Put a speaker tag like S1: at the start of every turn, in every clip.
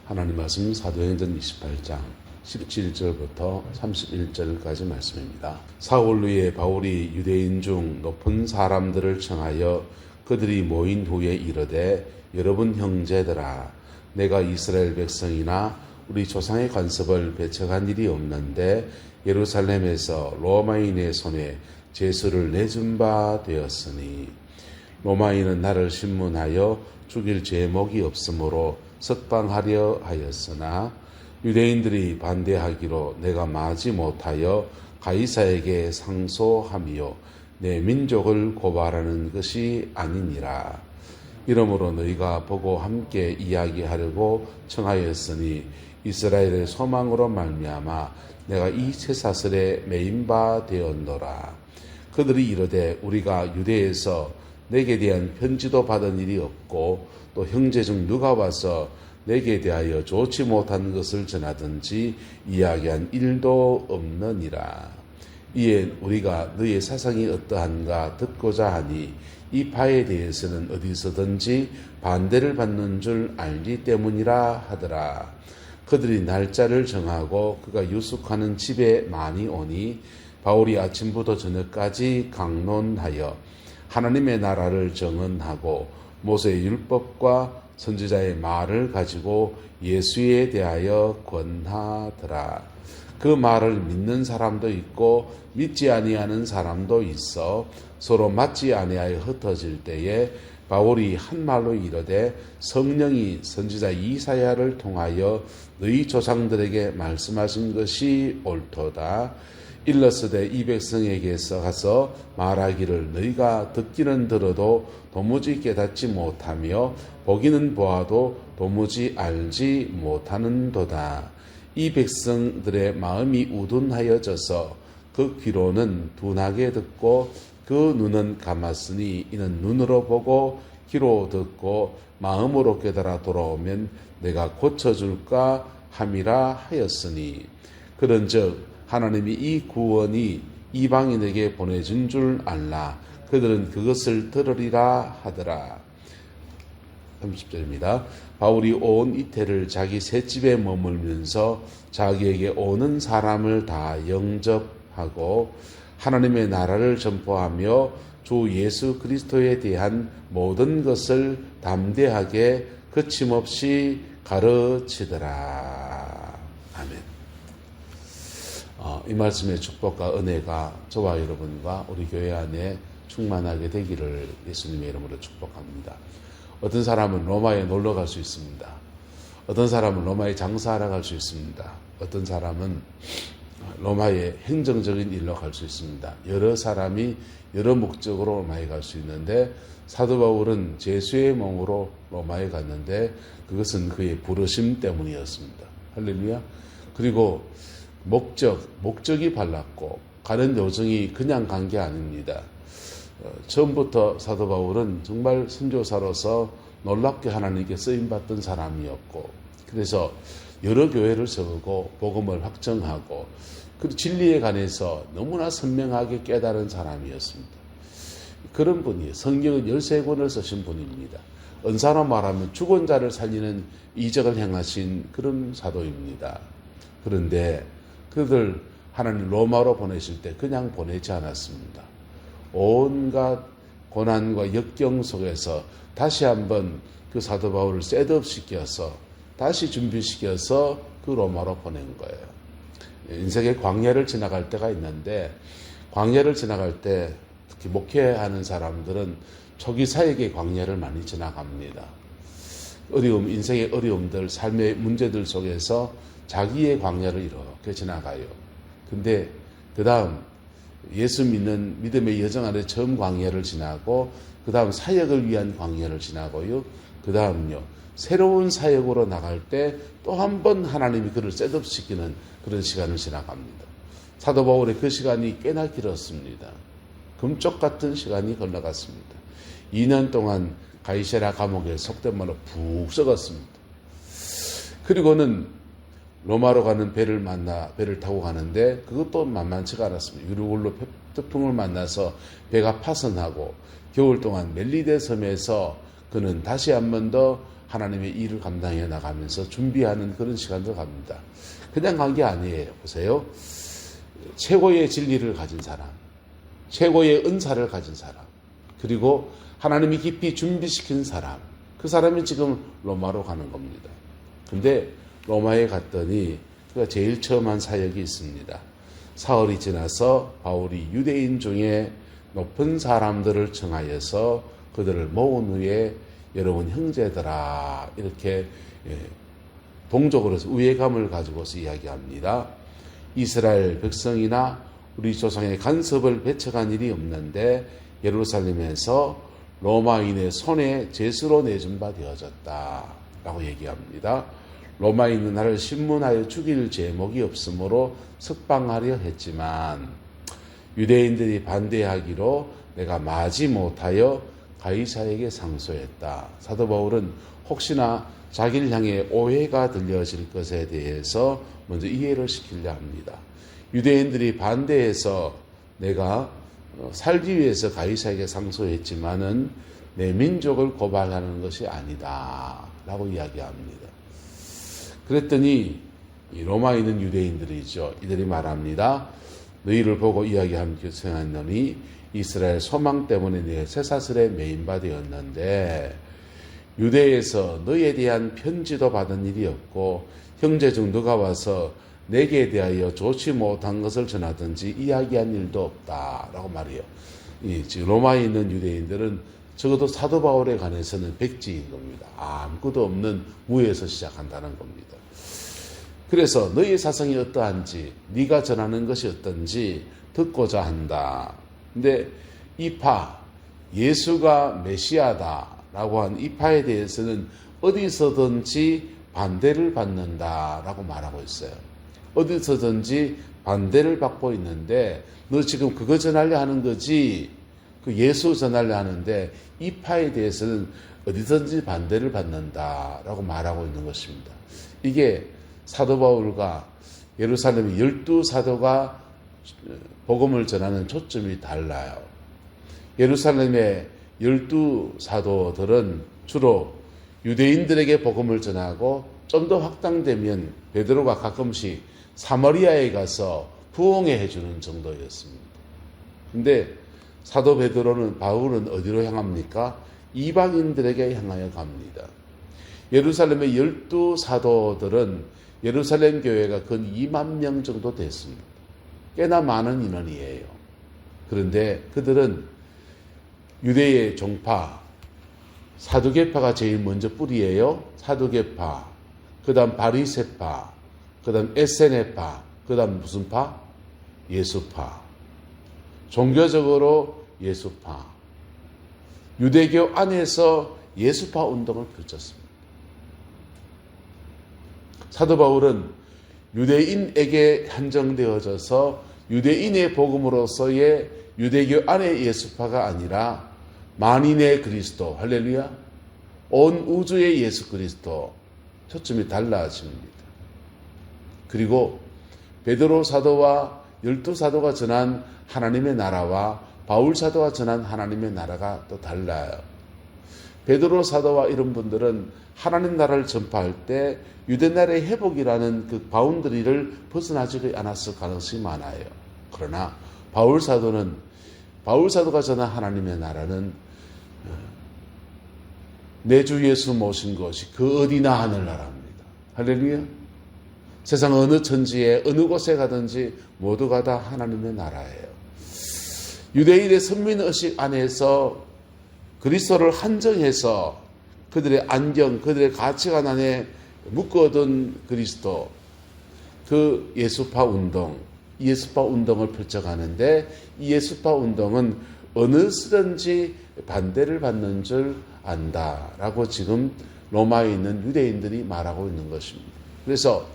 S1: 하나님 말씀 사도행전 28장 17절부터 31절까지 말씀입니다. 사울 후에 바울이 유대인 중 높은 사람들을 청하여 그들이 모인 후에 이르되, 여러분 형제들아, 내가 이스라엘 백성이나 우리 조상의 관습을 배척한 일이 없는데 예루살렘에서 로마인의 손에 제수를 내준 바 되었으니, 로마인은 나를 신문하여 죽일 제목이 없으므로 석방하려 하였으나 유대인들이 반대하기로 내가 마지 못하여 가이사에게 상소하며 내 민족을 고발하는 것이 아니니라. 이러므로 너희가 보고 함께 이야기하려고 청하였으니 이스라엘의 소망으로 말미암아 내가 이 쇠사슬에 매인 바 되었노라. 그들이 이르되, 우리가 유대에서 내게 대한 편지도 받은 일이 없고 또 형제 중 누가 와서 내게 대하여 좋지 못한 것을 전하든지 이야기한 일도 없느니라. 이에 우리가 너의 사상이 어떠한가 듣고자 하니 이 바에 대해서는 어디서든지 반대를 받는 줄 알기 때문이라 하더라. 그들이 날짜를 정하고 그가 유숙하는 집에 많이 오니 바울이 아침부터 저녁까지 강론하여 하나님의 나라를 정언하고 모세의 율법과 선지자의 말을 가지고 예수에 대하여 권하더라. 그 말을 믿는 사람도 있고 믿지 아니하는 사람도 있어 서로 맞지 아니하여 흩어질 때에 바울이 한 말로 이르되, 성령이 선지자 이사야를 통하여 너희 조상들에게 말씀하신 것이 옳도다. 일러스되 이 백성에게서 가서 말하기를, 너희가 듣기는 들어도 도무지 깨닫지 못하며 보기는 보아도 도무지 알지 못하는도다. 이 백성들의 마음이 우둔하여져서 그 귀로는 둔하게 듣고 그 눈은 감았으니 이는 눈으로 보고 귀로 듣고 마음으로 깨달아 돌아오면 내가 고쳐줄까 함이라 하였으니, 그런즉 하나님이 이 구원이 이방인에게 보내준 줄 알라. 그들은 그것을 들으리라 하더라. 30절입니다. 바울이 온 이태를 자기 셋집에 머물면서 자기에게 오는 사람을 다 영접하고 하나님의 나라를 전포하며 주 예수 그리스도에 대한 모든 것을 담대하게 거침없이 가르치더라. 아멘. 이 말씀의 축복과 은혜가 저와 여러분과 우리 교회 안에 충만하게 되기를 예수님의 이름으로 축복합니다. 어떤 사람은 로마에 놀러 갈 수 있습니다. 어떤 사람은 로마에 장사하러 갈 수 있습니다. 어떤 사람은 로마에 행정적인 일로 갈 수 있습니다. 여러 사람이 여러 목적으로 로마에 갈 수 있는데, 사도 바울은 제수의 몸으로 로마에 갔는데 그것은 그의 부르심 때문이었습니다. 할렐루야. 그리고 목적이 발랐고 가는 여정이 그냥 간 게 아닙니다. 처음부터 사도 바울은 정말 선교사로서 놀랍게 하나님께 쓰임받던 사람이었고, 그래서 여러 교회를 세우고 복음을 확정하고 그 진리에 관해서 너무나 선명하게 깨달은 사람이었습니다. 그런 분이 성경을 13권을 쓰신 분입니다. 은사로 말하면 죽은 자를 살리는 이적을 행하신 그런 사도입니다. 그런데 그들 하나님 로마로 보내실 때 그냥 보내지 않았습니다. 온갖 고난과 역경 속에서 다시 한번 그 사도 바울을 셋업시켜서 다시 준비시켜서 그 로마로 보낸 거예요. 인생의 광야를 지나갈 때가 있는데, 광야를 지나갈 때 특히 목회하는 사람들은 초기 사역의 광야를 많이 지나갑니다. 인생의 어려움들, 삶의 문제들 속에서 자기의 광야를 이렇게 지나가요. 근데 그 다음 예수 믿는 믿음의 여정 안에 처음 광야를 지나고, 그 다음 사역을 위한 광야를 지나고요. 그 다음요, 새로운 사역으로 나갈 때 또 한 번 하나님이 그를 셋업시키는 그런 시간을 지나갑니다. 사도 바울의 그 시간이 꽤나 길었습니다. 금쪽 같은 시간이 흘러갔습니다. 2년 동안 가이사랴 감옥에 속된 말로 푹 썩었습니다. 그리고는 로마로 가는 배를 타고 가는데 그것도 만만치가 않았습니다. 유르굴로 태풍을 만나서 배가 파선하고 겨울 동안 멜리데 섬에서 그는 다시 한 번 더 하나님의 일을 감당해 나가면서 준비하는 그런 시간도 갑니다. 그냥 간 게 아니에요. 보세요. 최고의 진리를 가진 사람, 최고의 은사를 가진 사람, 그리고 하나님이 깊이 준비시킨 사람, 그 사람이 지금 로마로 가는 겁니다. 근데 로마에 갔더니 그가 제일 처음 한 사역이 있습니다. 사흘이 지나서 바울이 유대인 중에 높은 사람들을 청하여서 그들을 모은 후에 여러분 형제들아 이렇게 동족으로서 우애감을 가지고서 이야기합니다. 이스라엘 백성이나 우리 조상의 간섭을 배척한 일이 없는데 예루살렘에서 로마인의 손에 제수로 내준 바 되어졌다 라고 얘기합니다. 로마인은 나를 신문하여 죽일 제목이 없으므로 석방하려 했지만 유대인들이 반대하기로 내가 마지 못하여 가이사에게 상소했다. 사도 바울은 혹시나 자기를 향해 오해가 들려질 것에 대해서 먼저 이해를 시키려 합니다. 유대인들이 반대해서 내가 살기 위해서 가이사에게 상소했지만은 내 민족을 고발하는 것이 아니다 라고 이야기합니다. 그랬더니 이 로마에 있는 유대인들이죠. 이들이 말합니다. 너희를 보고 이야기하면 교생하노니 이스라엘 소망 때문에 내 쇠사슬에 매인 바 되었는데 유대에서 너희에 대한 편지도 받은 일이 없고 형제 중 누가 와서 내게 대하여 좋지 못한 것을 전하든지 이야기한 일도 없다라고 말해요. 지금 로마에 있는 유대인들은 적어도 사도 바울에 관해서는 백지인 겁니다. 아무것도 없는 무에서 시작한다는 겁니다. 그래서 너희의 사상이 어떠한지 네가 전하는 것이 어떤지 듣고자 한다. 근데 이파 예수가 메시아다라고 한 이파에 대해서는 어디서든지 반대를 받는다라고 말하고 있어요. 어디서든지 반대를 받고 있는데 너 지금 그거 전하려 하는 거지, 그 예수 전하려 하는데 이파에 대해서는 어디든지 반대를 받는다라고 말하고 있는 것입니다. 이게 사도 바울과 예루살렘의 12사도가 복음을 전하는 초점이 달라요. 예루살렘의 12사도들은 주로 유대인들에게 복음을 전하고 좀 더 확장되면 베드로가 가끔씩 사마리아에 가서 부흥회 해주는 정도였습니다. 근데 사도 베드로는 바울은 어디로 향합니까? 이방인들에게 향하여 갑니다. 예루살렘의 12사도들은 예루살렘 교회가 근 2만 명 정도 됐습니다. 꽤나 많은 인원이에요. 그런데 그들은 유대의 종파, 사두개파가 제일 먼저 뿌리예요. 사두개파, 그 다음 바리새파, 그 다음 에세네파, 그 다음 무슨 파? 예수파. 종교적으로 예수파. 유대교 안에서 예수파 운동을 펼쳤습니다. 사도 바울은 유대인에게 한정되어져서 유대인의 복음으로서의 유대교 안의 예수파가 아니라 만인의 그리스도, 할렐루야, 온 우주의 예수 그리스도, 초점이 달라집니다. 그리고 베드로 사도와 12사도가 전한 하나님의 나라와 바울 사도가 전한 하나님의 나라가 또 달라요. 베드로 사도와 이런 분들은 하나님 나라를 전파할 때 유대 나라의 회복이라는 그 바운더리를 벗어나지 않았을 가능성이 많아요. 그러나 바울 사도가 전한 하나님의 나라는 내 주 예수 모신 것이 그 어디나 하늘나라입니다. 할렐루야. 세상 어느 천지에 어느 곳에 가든지 모두가 다 하나님의 나라예요. 유대인의 선민의식 안에서 그리스도를 한정해서 그들의 안경, 그들의 가치관 안에 묶어둔 그리스도, 그 예수파 운동을 펼쳐가는데 이 예수파 운동은 어느 쓰든지 반대를 받는 줄 안다라고 지금 로마에 있는 유대인들이 말하고 있는 것입니다. 그래서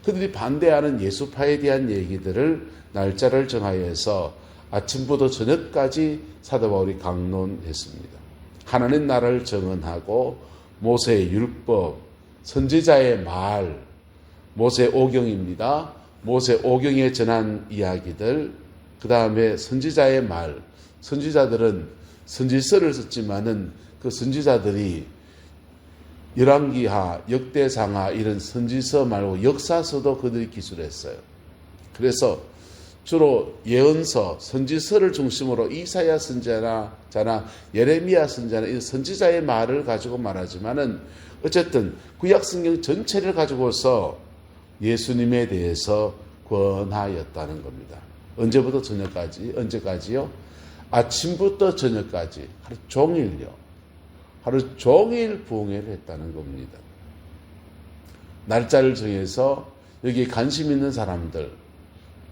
S1: 그들이 반대하는 예수파에 대한 얘기들을 날짜를 정하여서 아침부터 저녁까지 사도 바울이 강론했습니다. 하나님 나라를 정언하고 모세의 율법, 선지자의 말, 모세 오경입니다. 모세 오경에 전한 이야기들, 그 다음에 선지자의 말, 선지자들은 선지서를 썼지만은 그 선지자들이 열왕기하, 역대상하 이런 선지서 말고 역사서도 그들이 기술했어요. 그래서 주로 예언서, 선지서를 중심으로 이사야 선지자나 예레미야 선지자나 이 선지자의 말을 가지고 말하지만은 어쨌든 구약 성경 전체를 가지고서 예수님에 대해서 권하였다는 겁니다. 언제부터 저녁까지? 언제까지요? 아침부터 저녁까지 하루 종일요. 하루 종일 부흥회를 했다는 겁니다. 날짜를 정해서 여기에 관심 있는 사람들,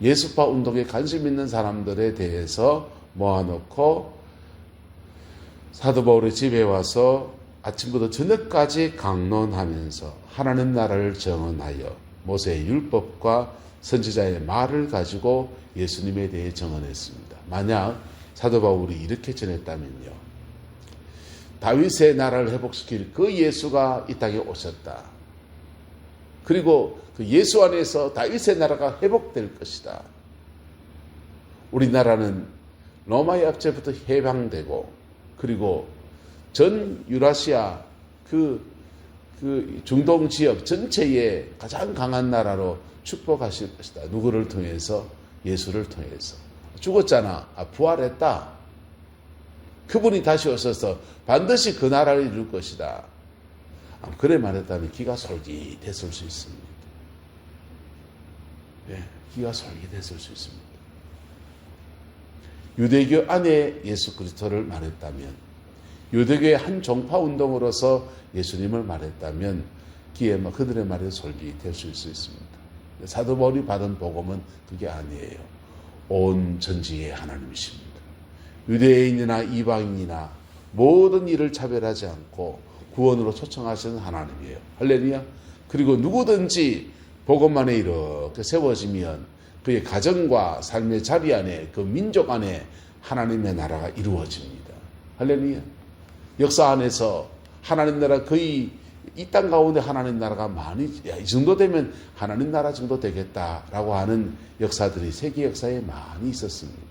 S1: 예수파 운동에 관심 있는 사람들에 대해서 모아놓고 사도 바울의 집에 와서 아침부터 저녁까지 강론하면서 하나님 나라를 정언하여 모세의 율법과 선지자의 말을 가지고 예수님에 대해 정언했습니다. 만약 사도 바울이 이렇게 전했다면요. 다윗의 나라를 회복시킬 그 예수가 이 땅에 오셨다. 그리고 그 예수 안에서 다윗의 나라가 회복될 것이다. 우리나라는 로마의 압제부터 해방되고 그리고 전 유라시아 그 중동 지역 전체에 가장 강한 나라로 축복하실 것이다. 누구를 통해서? 예수를 통해서. 죽었잖아. 부활했다. 그분이 다시 오셔서 반드시 그 나라를 이룰 것이다. 그래 말했다면 기가 솔깃했을 수 있습니다. 네, 기가 솔깃했을 수 있습니다. 유대교 안에 예수 그리스도를 말했다면, 유대교의 한 종파 운동으로서 예수님을 말했다면 기에 그들의 말에 솔깃될 수 있습니다. 사도 바울이 받은 복음은 그게 아니에요. 온 전지의 하나님이십니다. 유대인이나 이방인이나 모든 일을 차별하지 않고 구원으로 초청하시는 하나님이에요. 할렐루야. 그리고 누구든지 복음만에 이렇게 세워지면 그의 가정과 삶의 자리 안에 그 민족 안에 하나님의 나라가 이루어집니다. 할렐루야. 역사 안에서 하나님 나라 거의 이 땅 가운데 하나님 나라가 많이 이 정도 되면 하나님 나라 정도 되겠다라고 하는 역사들이 세계 역사에 많이 있었습니다.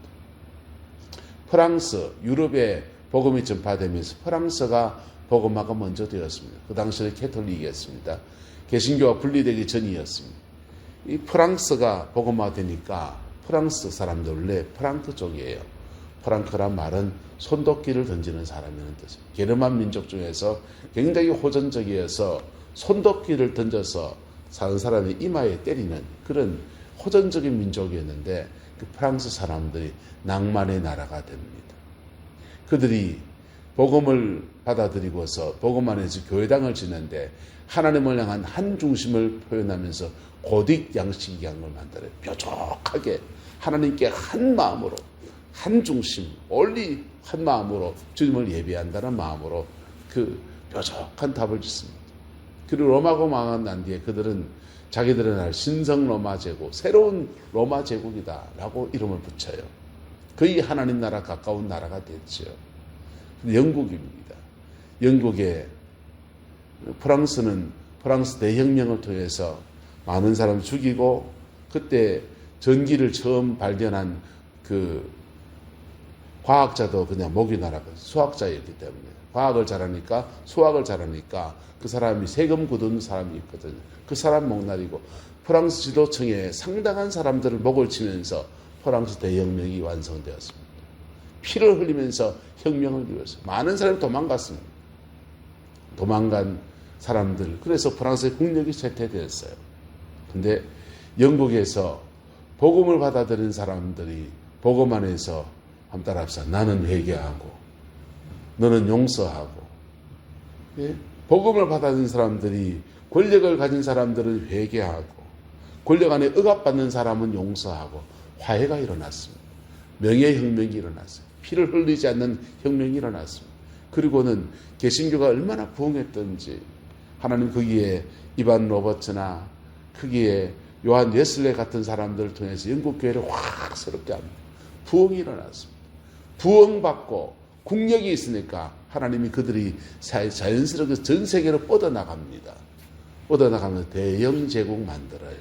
S1: 프랑스, 유럽에 복음이 전파되면서 프랑스가 복음화가 먼저 되었습니다. 그 당시에는 캐톨릭이었습니다. 개신교가 분리되기 전이었습니다. 이 프랑스가 복음화되니까 프랑스 사람들 원래 프랑크 쪽이에요. 프랑크란 말은 손도끼를 던지는 사람이라는 뜻이에요. 게르만 민족 중에서 굉장히 호전적이어서 손도끼를 던져서 사는 사람의 이마에 때리는 그런 호전적인 민족이었는데 그 프랑스 사람들이 낭만의 나라가 됩니다. 그들이 복음을 받아들이고서 복음 안에서 교회당을 짓는데 하나님을 향한 한 중심을 표현하면서 고딕 양식양을 만들어요. 뾰족하게 하나님께 한 마음으로 한 중심, 원리 한 마음으로 주님을 예배한다는 마음으로 그 뾰족한 답을 짓습니다. 그리고 로마가 망한 난 뒤에 그들은 자기들의 날 신성 로마 제국, 새로운 로마 제국이다라고 이름을 붙여요. 거의 하나님 나라 가까운 나라가 됐죠. 영국입니다. 영국의 프랑스는 프랑스 대혁명을 통해서 많은 사람을 죽이고 그때 전기를 처음 발견한 그 과학자도 그냥 목이 날아가 수학자였기 때문에 과학을 잘하니까 수학을 잘하니까 그 사람이 세금 굳은 사람이 있거든요. 그 사람 목날이고 프랑스 지도층에 상당한 사람들을 목을 치면서 프랑스 대혁명이 완성되었습니다. 피를 흘리면서 혁명을 이루었어요. 많은 사람이 도망갔습니다. 도망간 사람들. 그래서 프랑스의 국력이 쇠퇴되었어요. 근데 영국에서 복음을 받아들인 사람들이 복음 안에서 한번 따라합시다. 나는 회개하고 너는 용서하고. 예? 복음을 받아들인 사람들이 권력을 가진 사람들은 회개하고 권력 안에 억압받는 사람은 용서하고 화해가 일어났습니다. 명예혁명이 일어났어요. 피를 흘리지 않는 혁명이 일어났습니다. 그리고는 개신교가 얼마나 부흥했던지 하나님 거기에 이반 로버츠나 거기에 요한 웨슬레 같은 사람들을 통해서 영국 교회를 확 새롭게 합니다. 부흥이 일어났습니다. 부흥받고 국력이 있으니까 하나님이 그들이 자연스럽게 전 세계로 뻗어나갑니다. 뻗어나가면서 대영 제국 만들어요.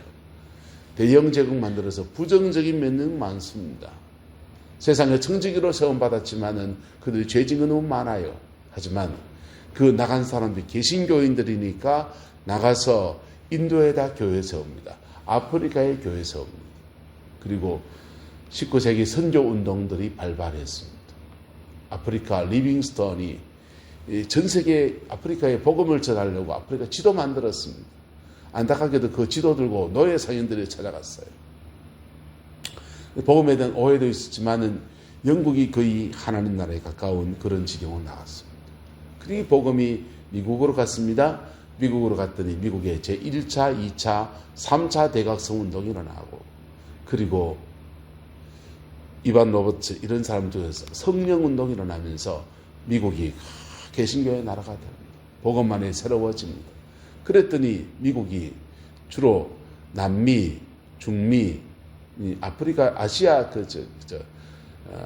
S1: 대영 제국 만들어서 부정적인 면은 많습니다. 세상에 청지기로 세움받았지만은 그들이 죄 지은 너무 많아요. 하지만 그 나간 사람들이 개신교인들이니까 나가서 인도에다 교회 세웁니다. 아프리카에 교회 세웁니다. 그리고 19세기 선교 운동들이 발발했습니다. 아프리카 리빙스턴이 전 세계 아프리카에 복음을 전하려고 아프리카 지도 만들었습니다. 안타깝게도 그 지도 들고 노예 상인들이 찾아갔어요. 복음에 대한 오해도 있었지만은 영국이 거의 하나님 나라에 가까운 그런 지경으로 나갔습니다. 그리고 복음이 미국으로 갔습니다. 미국으로 갔더니 미국에 제1차, 2차, 3차 대각성 운동이 일어나고, 그리고 이반 로버츠 이런 사람들에서 성령 운동이 일어나면서 미국이 개신교의 나라가 됩니다. 복음만이 새로워집니다. 그랬더니 미국이 주로 남미, 중미, 아프리카, 아시아,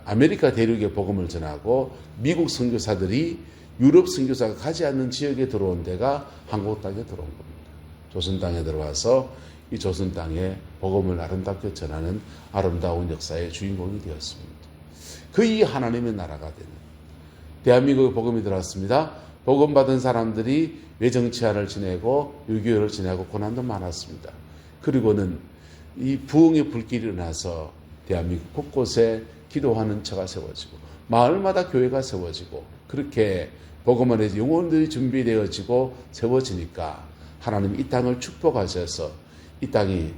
S1: 아메리카 대륙의 복음을 전하고, 미국 선교사들이 유럽 선교사가 가지 않는 지역에 들어온 데가 한국 땅에 들어온 겁니다. 조선 땅에 들어와서 이 조선 땅에 복음을 아름답게 전하는 아름다운 역사의 주인공이 되었습니다. 거의 하나님의 나라가 되는, 대한민국에 복음이 들어왔습니다. 복음 받은 사람들이 외정치하를 지내고 유교를 지내고 고난도 많았습니다. 그리고는 이 부흥의 불길이 일어나서 대한민국 곳곳에 기도하는 처가 세워지고 마을마다 교회가 세워지고, 그렇게 복음 안에서 영혼들이 준비되어지고 세워지니까 하나님이 이 땅을 축복하셔서 이 땅이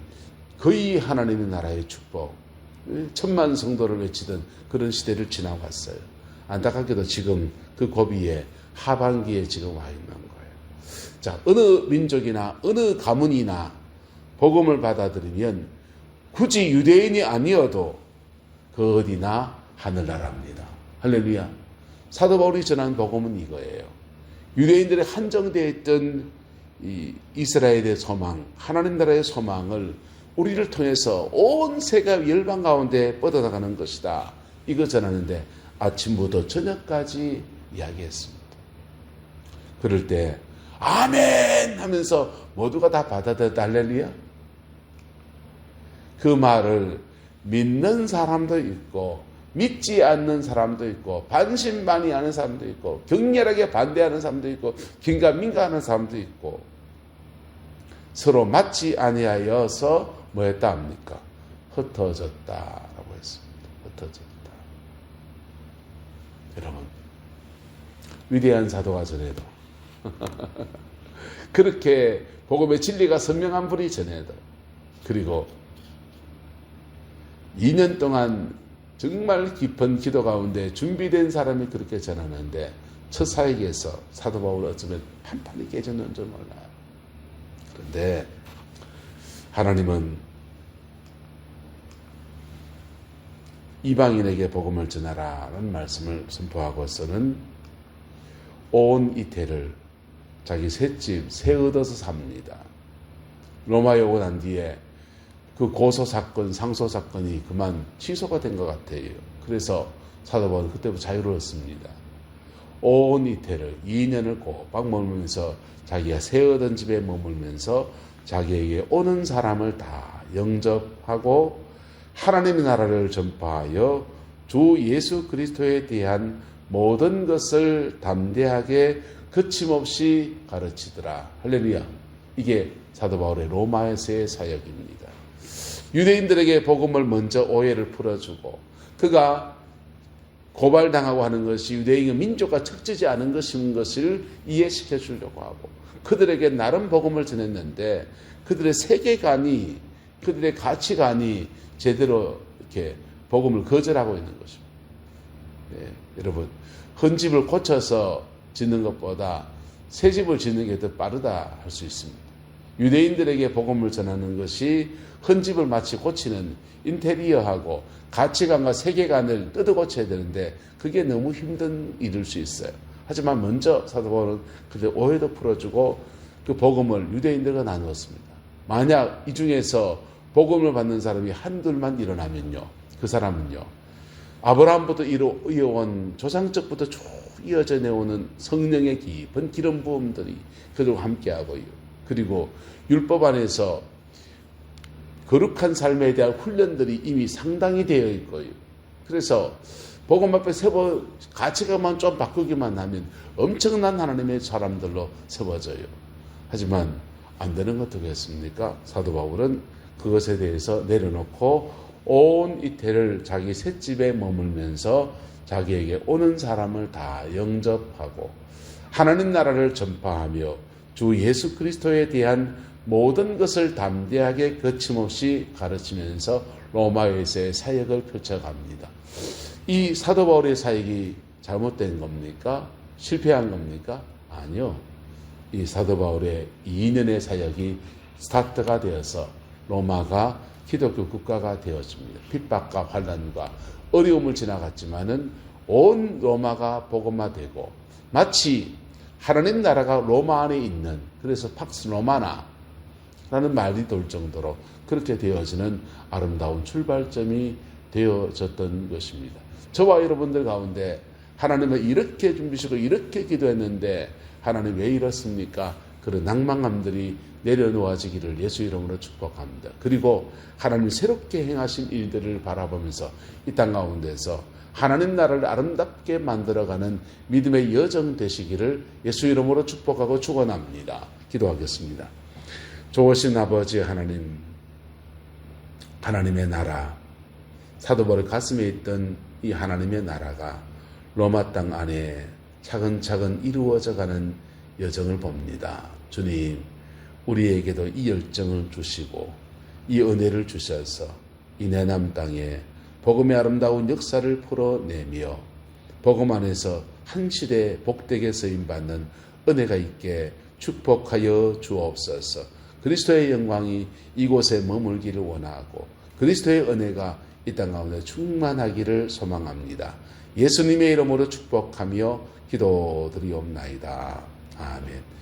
S1: 거의 하나님의 나라의 축복, 천만 성도를 외치던 그런 시대를 지나갔어요. 안타깝게도 지금 그 고비에 하반기에 지금 와 있는 거예요. 자, 어느 민족이나 어느 가문이나 복음을 받아들이면 굳이 유대인이 아니어도 그 어디나 하늘나라입니다. 할렐루야. 사도 바울이 전한 복음은 이거예요. 유대인들의 한정되어 있던 이 이스라엘의 소망, 하나님 나라의 소망을 우리를 통해서 온 세계 열방 가운데 뻗어나가는 것이다. 이거 전하는데 아침부터 저녁까지 이야기했습니다. 그럴 때 아멘 하면서 모두가 다 받아들였다. 할렐루야. 그 말을 믿는 사람도 있고 믿지 않는 사람도 있고 반신반의하는 사람도 있고 격렬하게 반대하는 사람도 있고 긴가민가하는 사람도 있고, 서로 맞지 아니하여서 뭐 했다 합니까? 흩어졌다라고 했습니다. 흩어졌다. 여러분, 위대한 사도가 전해도 그렇게 복음의 진리가 선명한 분이 전해도, 그리고 2년 동안 정말 깊은 기도 가운데 준비된 사람이 그렇게 전하는데 첫 사역에서 사도 바울은 어쩌면 판판이 깨졌는 줄 몰라요. 그런데 하나님은 이방인에게 복음을 전하라는 말씀을 선포하고서는 온 이태를 자기 셋집 새 얻어서 삽니다. 로마에 오고 난 뒤에 그 고소 사건, 상소 사건이 그만 취소가 된 것 같아요. 그래서 사도 바울은 그때부터 자유로웠습니다. 온 이태를 2년을 꼬박 머물면서 자기가 새 얻은 집에 머물면서 자기에게 오는 사람을 다 영접하고 하나님의 나라를 전파하여 주 예수 그리스도에 대한 모든 것을 담대하게 거침없이 가르치더라. 할렐루야. 이게 사도 바울의 로마에서의 사역입니다. 유대인들에게 복음을 먼저 오해를 풀어주고, 그가 고발당하고 하는 것이 유대인의 민족과 적지지 않은 것인 것을 이해시켜 주려고 하고, 그들에게 나름 복음을 전했는데 그들의 세계관이, 그들의 가치관이 제대로 이렇게 복음을 거절하고 있는 것입니다. 네, 여러분, 헌 집을 고쳐서 짓는 것보다 새 집을 짓는 게 더 빠르다 할 수 있습니다. 유대인들에게 복음을 전하는 것이 헌 집을 마치 고치는 인테리어하고 가치관과 세계관을 뜯어 고쳐야 되는데 그게 너무 힘든 일일 수 있어요. 하지만 먼저 사도 바울은 그들 오해도 풀어주고 그 복음을 유대인들과 나누었습니다. 만약 이 중에서 복음을 받는 사람이 한둘만 일어나면요, 그 사람은요, 아브라함부터 이어온 조상적부터 쭉 이어져 내오는 성령의 깊은 기름 부음들이 그들과 함께하고요. 그리고 율법 안에서 거룩한 삶에 대한 훈련들이 이미 상당히 되어 있고요. 그래서 복음 앞에 세워 가치관만 좀 바꾸기만 하면 엄청난 하나님의 사람들로 세워져요. 하지만 안 되는 것 어떻겠습니까? 사도 바울은 그것에 대해서 내려놓고 온 이태를 자기 셋집에 머물면서 자기에게 오는 사람을 다 영접하고 하나님 나라를 전파하며 주 예수 그리스도에 대한 모든 것을 담대하게 거침없이 가르치면서 로마에서의 사역을 펼쳐갑니다. 이 사도 바울의 사역이 잘못된 겁니까? 실패한 겁니까? 아니요. 이 사도 바울의 2년의 사역이 스타트가 되어서 로마가 기독교 국가가 되었습니다. 핍박과 환난과 어려움을 지나갔지만은 온 로마가 복음화되고 마치 하나님 나라가 로마 안에 있는, 그래서 팍스 로마나라는 말이 돌 정도로 그렇게 되어지는 아름다운 출발점이 되어졌던 것입니다. 저와 여러분들 가운데 하나님은 이렇게 준비시고 이렇게 기도했는데 하나님 왜 이렇습니까? 그런 낭만감들이 내려놓아지기를 예수 이름으로 축복합니다. 그리고 하나님 새롭게 행하신 일들을 바라보면서 이 땅 가운데서 하나님 나라를 아름답게 만들어가는 믿음의 여정 되시기를 예수 이름으로 축복하고 축원합니다. 기도하겠습니다. 좋으신 아버지 하나님, 하나님의 나라, 사도 바울 가슴에 있던 이 하나님의 나라가 로마 땅 안에 차근차근 이루어져가는 여정을 봅니다. 주님, 우리에게도 이 열정을 주시고 이 은혜를 주셔서 이 내남 땅에 복음의 아름다운 역사를 풀어내며 복음 안에서 한 시대 복되게 쓰임받는 은혜가 있게 축복하여 주옵소서. 그리스도의 영광이 이곳에 머물기를 원하고 그리스도의 은혜가 이 땅 가운데 충만하기를 소망합니다. 예수님의 이름으로 축복하며 기도드리옵나이다. 아멘.